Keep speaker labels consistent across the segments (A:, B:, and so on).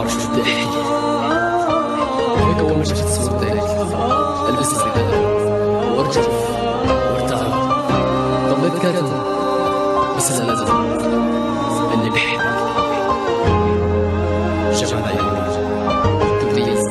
A: بعرف شو بدي احكي. هيك اول ما شفت صورتك البس الزبالة وارجف وارتعب، ضليت كاتم بس انا لازم اني بحبك. جمال عيونك تميز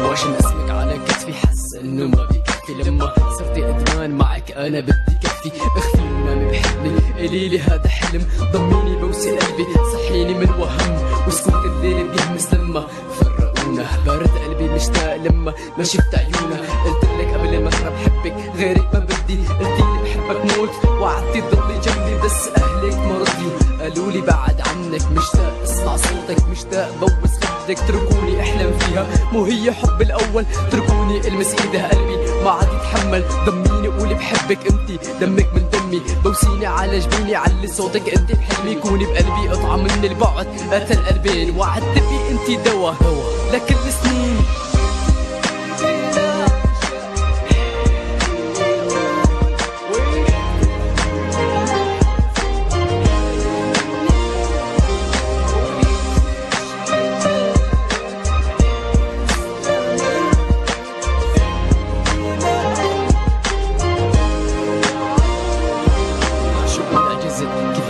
A: وعشان اسمك على كتفي، حس انه ما بيكفي. لما صرتي ادمان معك انا بدي كفي. اخفي ونامي بحلمي، قليلي هذا حلم. ضميني بوسي قلبي، صحيني من وهم، وسكوت الليل بيهمس لما فرقونا. بارد قلبي مشتاق لما ما شفت عيونا. قلتلك قبل ما اهرب بحبك غيرك ما بدي. قلتيلي بحبك موت وعدتي تضلي جنبي، بس اهلك ما رضيوا قالولي بعد عنك. مشتاق اسمع صوتك، مشتاق بوس خدك. تركوني احلم فيها، مو هي حب الاول. تركوني المس ايدها قلبي ما عاد يتحمل. ضميني قولي بحبك، انتي دمك من دمي. بوسيني على جبيني، علي صوتك انتي بحلمي. كوني بقلبي قطعة من البعد قتل قلبين. وعدت بي انتي دوا لكل سنين.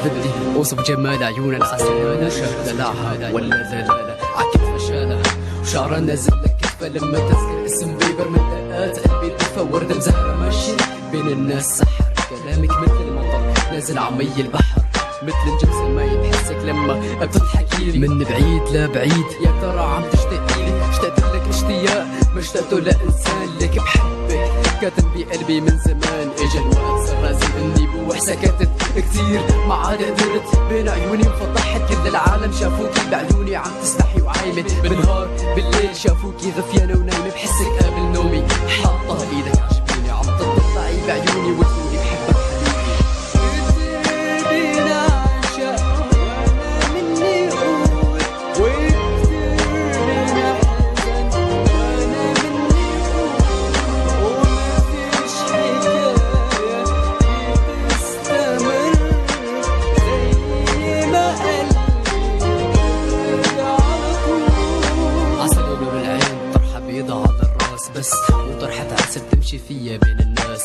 A: بدي اوصف جمال عيون العسل، مشاهدة دلعها ولا دلالة عكس مشالة. وشعرها نازل لك كفة لما تذكر اسم بيبر. من دقات قلبي دفى وردة مزهرة ماشية بين الناس. سحر كلامك مثل المطر نازل عمي البحر، مثل الجبس المي بحسك لما بتضحكيلي. من بعيد لبعيد يا ترى عم تشتاقيلي. اشتقت لك اشتياق ما اشتقته لإنسان لك بحبك. كاتم بقلبي من زمان، اجا الوقت صار لازم اني بوح. سكتت كتير ما عاد قدرت، بين عيوني انفضحت. كل العالم شافوكي بعيوني عم تستحي وعايمة. بالنهار بالليل شافوكي غفيانة ونايمة. بحسك قبل نومي حاطة ايدك عجبيني، عم تطلعي بعيوني وتقولي بحبك بس. وطرحة عسل تمشي فيا بين الناس.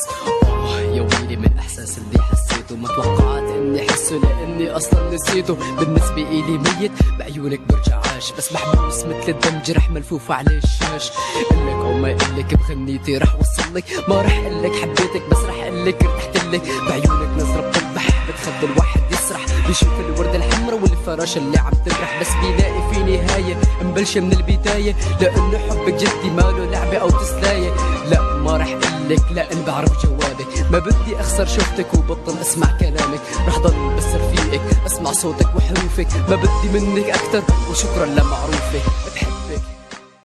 A: يا ويلي من احساس اللي حسيته، ما توقعت اني احسه لاني اصلا نسيته. بالنسبة الي ميت بعيونك برجعاش، بس محبوس مثل الدم جرح ملفوف على الشاش. قلك او ما قلك بغنيتي رح وصلك، ما رح قلك حبيتك بس رح قلك ارتحتلك. بعيونك نظرة بتذبح بتخلي الواحد يسرح. بيشوف الوردة الحمرا والفراشة اللي عم تنرح، بس بيلاقي في نهاية مبلشة من البداية. لانه حبك جدي ماله لعبة او تسلاية. لا ما رح قلك لان بعرف جوابك. ما بدي اخسر شفتك وبطل اسمع كلامك. رح ضل بس رفيقك اسمع صوتك وحروفك. ما بدي منك اكتر وشكرا لمعروفك.